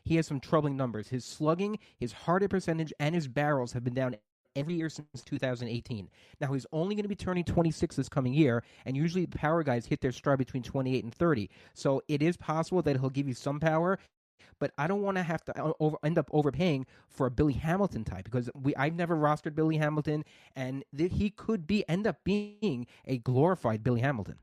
he has some troubling numbers. His slugging, his hard hit percentage, and his barrels have been down every year since 2018. Now, he's only going to be turning 26 this coming year, and usually the power guys hit their stride between 28 and 30. So it is possible that he'll give you some power, but I don't want to have to end up overpaying for a Billy Hamilton type, because I've never rostered Billy Hamilton, and he could end up being a glorified Billy Hamilton.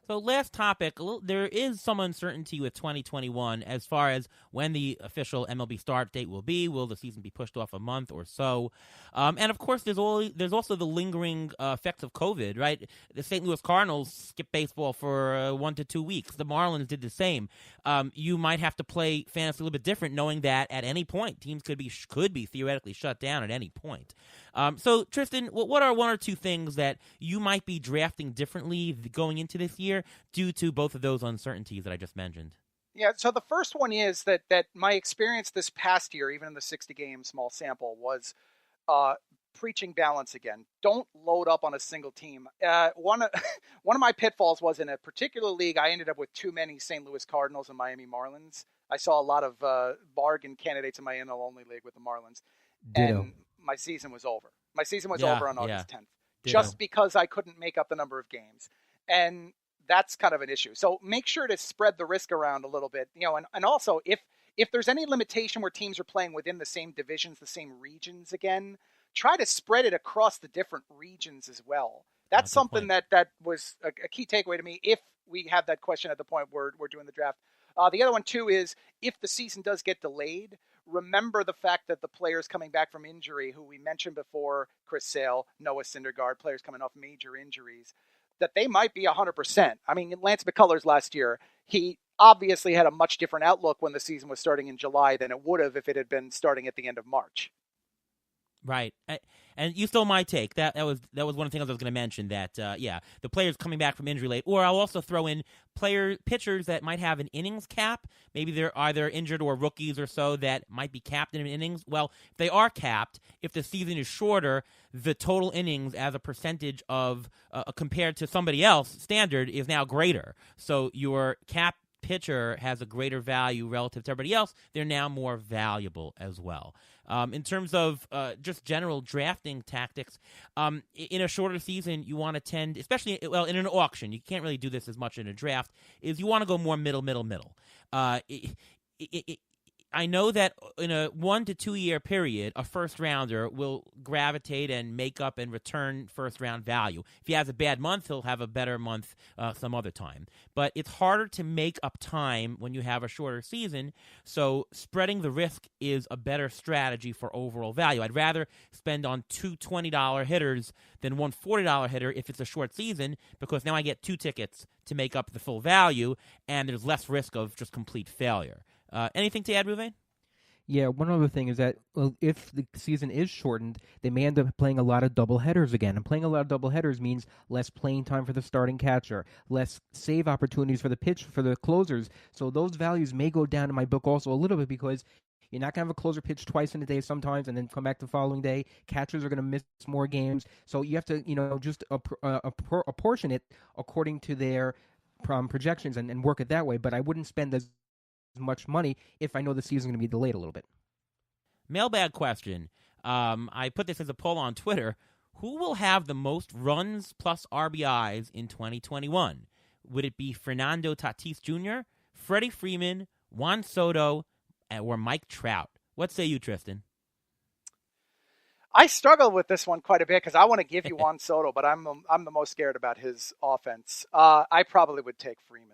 So last topic, there is some uncertainty with 2021 as far as when the official MLB start date will be. Will the season be pushed off a month or so? And, of course, there's also the lingering effects of COVID, right? The St. Louis Cardinals skipped baseball for 1 to 2 weeks. The Marlins did the same. You might have to play fantasy a little bit different, knowing that at any point teams could be theoretically shut down at any point. So, Tristan, what are one or two things that you might be drafting differently going into this year due to both of those uncertainties that I just mentioned? Yeah, so the first one is that my experience this past year, even in the 60-game small sample, was preaching balance again. Don't load up on a single team. One of my pitfalls was in a particular league, I ended up with too many St. Louis Cardinals and Miami Marlins. I saw a lot of bargain candidates in my NL-only league with the Marlins. Ditto. And my season was over. My season was over on August 10th. Ditto. Just because I couldn't make up the number of games. And that's kind of an issue. So make sure to spread the risk around a little bit, and also if there's any limitation where teams are playing within the same divisions, the same regions again, try to spread it across the different regions as well. That's something that was a key takeaway to me if we have that question at the point we're doing the draft. The other one too is if the season does get delayed, remember the fact that the players coming back from injury, who we mentioned before, Chris Sale, Noah Syndergaard, players coming off major injuries, that they might be 100%. I mean, Lance McCullers last year, he obviously had a much different outlook when the season was starting in July than it would have if it had been starting at the end of March. Right. And you stole my take. That was one of the things I was going to mention, that, the players coming back from injury late. Or I'll also throw in pitchers that might have an innings cap. Maybe they're either injured or rookies or so that might be capped in innings. Well, if they are capped, if the season is shorter, the total innings as a percentage of compared to somebody else standard is now greater. So your cap pitcher has a greater value relative to everybody else. They're now more valuable as well. In terms of just general drafting tactics, in a shorter season, you want to tend, especially, in an auction, you can't really do this as much in a draft, is you want to go more middle. I know that in a 1 to 2 year period, a first rounder will gravitate and make up and return first round value. If he has a bad month, he'll have a better month some other time. But it's harder to make up time when you have a shorter season, so spreading the risk is a better strategy for overall value. I'd rather spend on two $20 hitters than one $40 hitter if it's a short season, because now I get 2 tickets to make up the full value, and there's less risk of just complete failure. Anything to add, Ruvain? Yeah, one other thing is that if the season is shortened, they may end up playing a lot of doubleheaders again. And playing a lot of doubleheaders means less playing time for the starting catcher, less save opportunities for the closers. So those values may go down in my book also a little bit, because you're not going to have a closer pitch twice in a day sometimes and then come back the following day. Catchers are going to miss more games. So you have to, just apportion it according to their projections and work it that way. But I wouldn't spend as much money if I know the season's going to be delayed a little bit. Mailbag question. I put this as a poll on Twitter. Who will have the most runs plus RBIs in 2021? Would it be Fernando Tatis Jr., Freddie Freeman, Juan Soto, or Mike Trout? What say you, Tristan? I struggle with this one quite a bit because I want to give you Juan Soto, but I'm the most scared about his offense. I probably would take Freeman.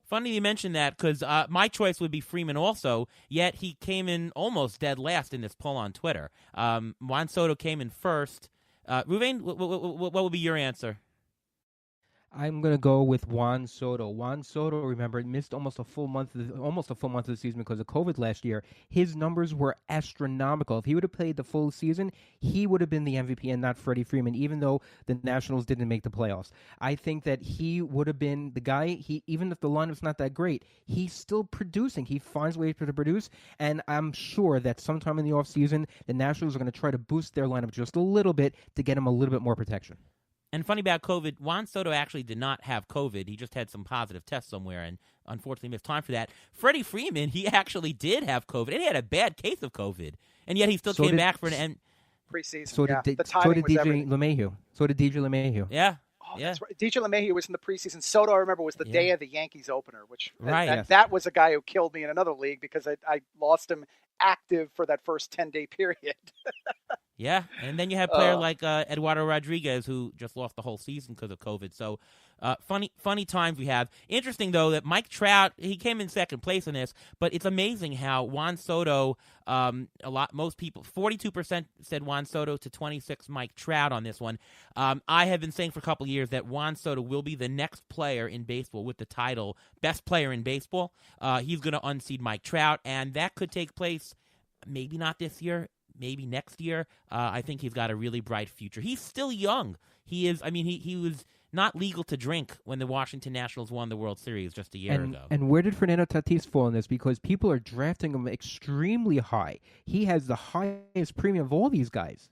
Funny you mentioned that, because my choice would be Freeman also, yet he came in almost dead last in this poll on Twitter. Juan Soto came in first. Ruvain, what would be your answer? I'm going to go with Juan Soto. Juan Soto, remember, missed almost a full month of the season because of COVID last year. His numbers were astronomical. If he would have played the full season, he would have been the MVP and not Freddie Freeman, even though the Nationals didn't make the playoffs. I think that he would have been the guy, even if the lineup's not that great, he's still producing. He finds ways to produce, and I'm sure that sometime in the offseason, the Nationals are going to try to boost their lineup just a little bit to get him a little bit more protection. And funny about COVID, Juan Soto actually did not have COVID. He just had some positive tests somewhere and unfortunately missed time for that. Freddie Freeman, he actually did have COVID, and he had a bad case of COVID, and yet he still came back for an end. Preseason, So yeah. did, The timing was DJ everything. LeMahieu. So did DJ LeMahieu. Yeah. Oh, Yeah. that's right. DJ LeMahieu was in the preseason. Soto, I remember, was the day of the Yankees opener, which Right. that was a guy who killed me in another league because I lost him active for that first 10-day period. Yeah, and then you have a player like Eduardo Rodriguez who just lost the whole season because of COVID. So funny times we have. Interesting, though, that Mike Trout, he came in second place in this, but it's amazing how Juan Soto, most people, 42% said Juan Soto to 26 Mike Trout on this one. I have been saying for a couple of years that Juan Soto will be the next player in baseball with the title best player in baseball. He's going to unseat Mike Trout, and that could take place maybe not this year, maybe next year. I think he's got a really bright future. He's still young. He is. I mean, he was not legal to drink when the Washington Nationals won the World Series just a year ago. And where did Fernando Tatis fall in this? Because people are drafting him extremely high. He has the highest premium of all these guys.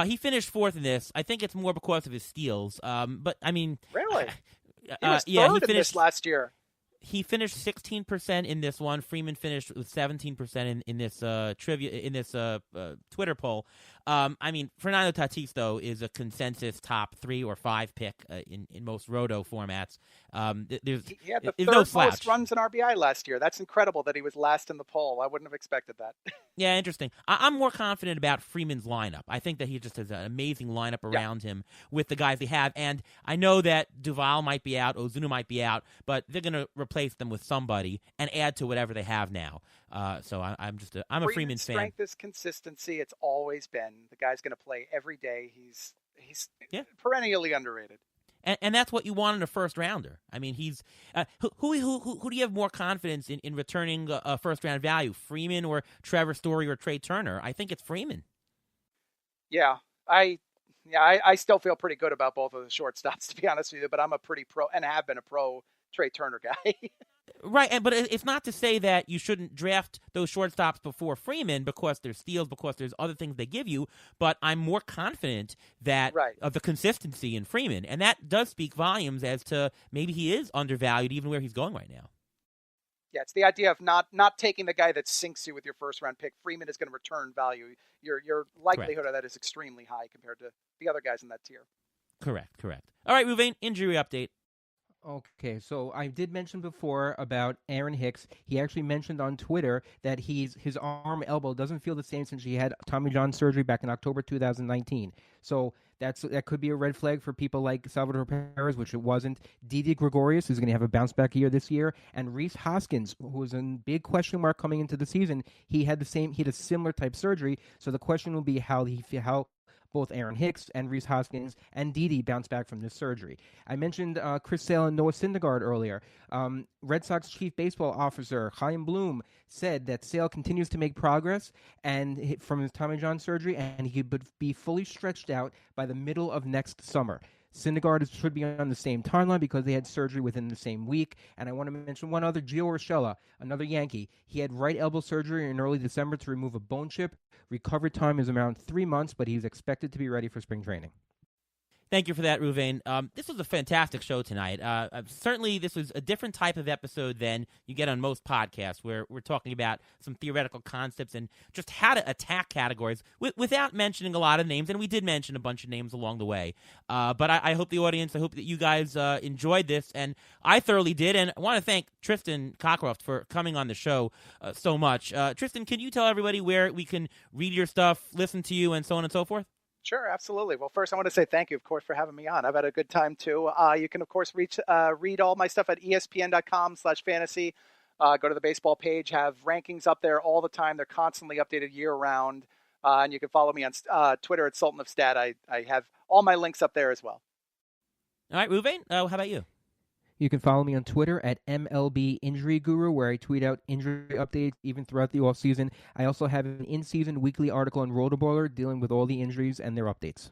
He finished fourth in this. I think it's more because of his steals. But I mean, really, he was third in this last year. He finished 16% in this one. Freeman finished with 17% in this Twitter poll. I mean, Fernando Tatis, though, is a consensus top 3 or 5 pick in most roto formats. He had the third no most slouch. runs in RBI last year. That's incredible that he was last in the poll. I wouldn't have expected that. Yeah, interesting. I'm more confident about Freeman's lineup. I think that he just has an amazing lineup around him with the guys they have. And I know that Duvall might be out, Ozuna might be out, but they're going to replace them with somebody and add to whatever they have now. So I'm a Freeman fan. Strength is consistency. It's always been. The guy's going to play every day. He's perennially underrated. And that's what you want in a first rounder. I mean, he's who do you have more confidence in returning a first round value, Freeman or Trevor Story or Trey Turner? I think it's Freeman. Yeah, I still feel pretty good about both of the shortstops, to be honest with you. But I'm a pretty pro and have been a pro Trey Turner guy. Right, but it's not to say that you shouldn't draft those shortstops before Freeman because there's steals, because there's other things they give you, but I'm more confident that of the consistency in Freeman, and that does speak volumes as to maybe he is undervalued even where he's going right now. Yeah, it's the idea of not taking the guy that sinks you with your first-round pick. Freeman is going to return value. Your likelihood of that is extremely high compared to the other guys in that tier. Correct. All right, Ruvain, injury update. Okay, so I did mention before about Aaron Hicks. He actually mentioned on Twitter that his arm elbow doesn't feel the same since he had Tommy John surgery back in October 2019. So that could be a red flag for people like Salvador Perez, which it wasn't. Didi Gregorius is going to have a bounce back year this year, and Rhys Hoskins, who was a big question mark coming into the season, he had a similar type surgery. So the question will be how both Aaron Hicks and Rhys Hoskins and Didi bounce back from this surgery. I mentioned Chris Sale and Noah Syndergaard earlier. Red Sox chief baseball officer Chaim Bloom said that Sale continues to make progress and from his Tommy John surgery, and he could be fully stretched out by the middle of next summer. Syndergaard should be on the same timeline because they had surgery within the same week. And I want to mention one other, Gio Urshela, another Yankee. He had right elbow surgery in early December to remove a bone chip. Recovery time is around 3 months, but he's expected to be ready for spring training. Thank you for that, Ruvain. This was a fantastic show tonight. Certainly, this was a different type of episode than you get on most podcasts, where we're talking about some theoretical concepts and just how to attack categories without mentioning a lot of names. And we did mention a bunch of names along the way. But I hope the audience, I hope that you guys enjoyed this, and I thoroughly did. And I want to thank Tristan Cockcroft for coming on the show so much. Tristan, can you tell everybody where we can read your stuff, listen to you, and so on and so forth? Sure, absolutely. Well, first, I want to say thank you, of course, for having me on. I've had a good time, too. You can, of course, read all my stuff at espn.com/fantasy. Go to the baseball page, have rankings up there all the time. They're constantly updated year-round. And you can follow me on Twitter at Sultan of Stat. I have all my links up there as well. All right, Ruvain, how about you? You can follow me on Twitter at MLB Injury Guru, where I tweet out injury updates even throughout the offseason. I also have an in-season weekly article on Rotoballer dealing with all the injuries and their updates.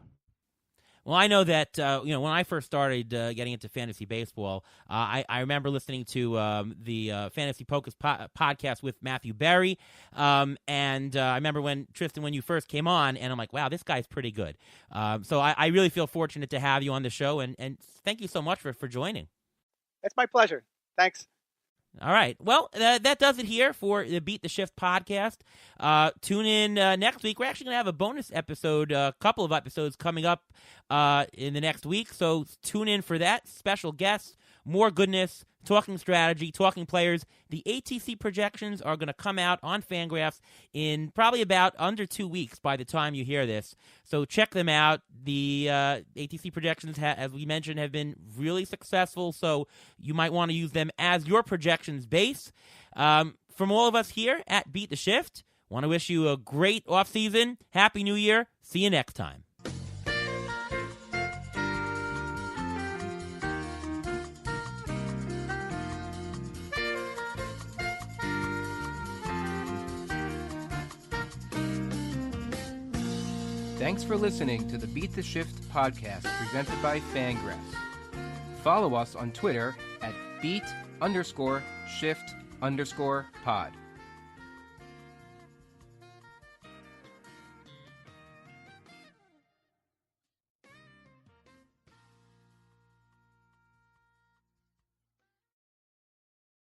Well, I know that when I first started getting into fantasy baseball, I remember listening to the Fantasy Focus podcast with Matthew Berry, and I remember when Tristan, when you first came on, and I'm like, wow, this guy's pretty good. So I really feel fortunate to have you on the show, and thank you so much for joining. It's my pleasure. Thanks. All right. Well, that does it here for the Beat the Shift podcast. Tune in next week. We're actually going to have a bonus episode, a couple of episodes coming up in the next week. So tune in for that. Special guests, more goodness, talking strategy, talking players. The ATC projections are going to come out on Fangraphs in probably about under 2 weeks by the time you hear this. So check them out. The ATC projections, as we mentioned, have been really successful. So you might want to use them as your projections base. From all of us here at Beat the Shift, want to wish you a great offseason. Happy New Year. See you next time. Thanks for listening to the Beat the Shift podcast presented by Fangraphs. Follow us on Twitter at beat_shift_pod.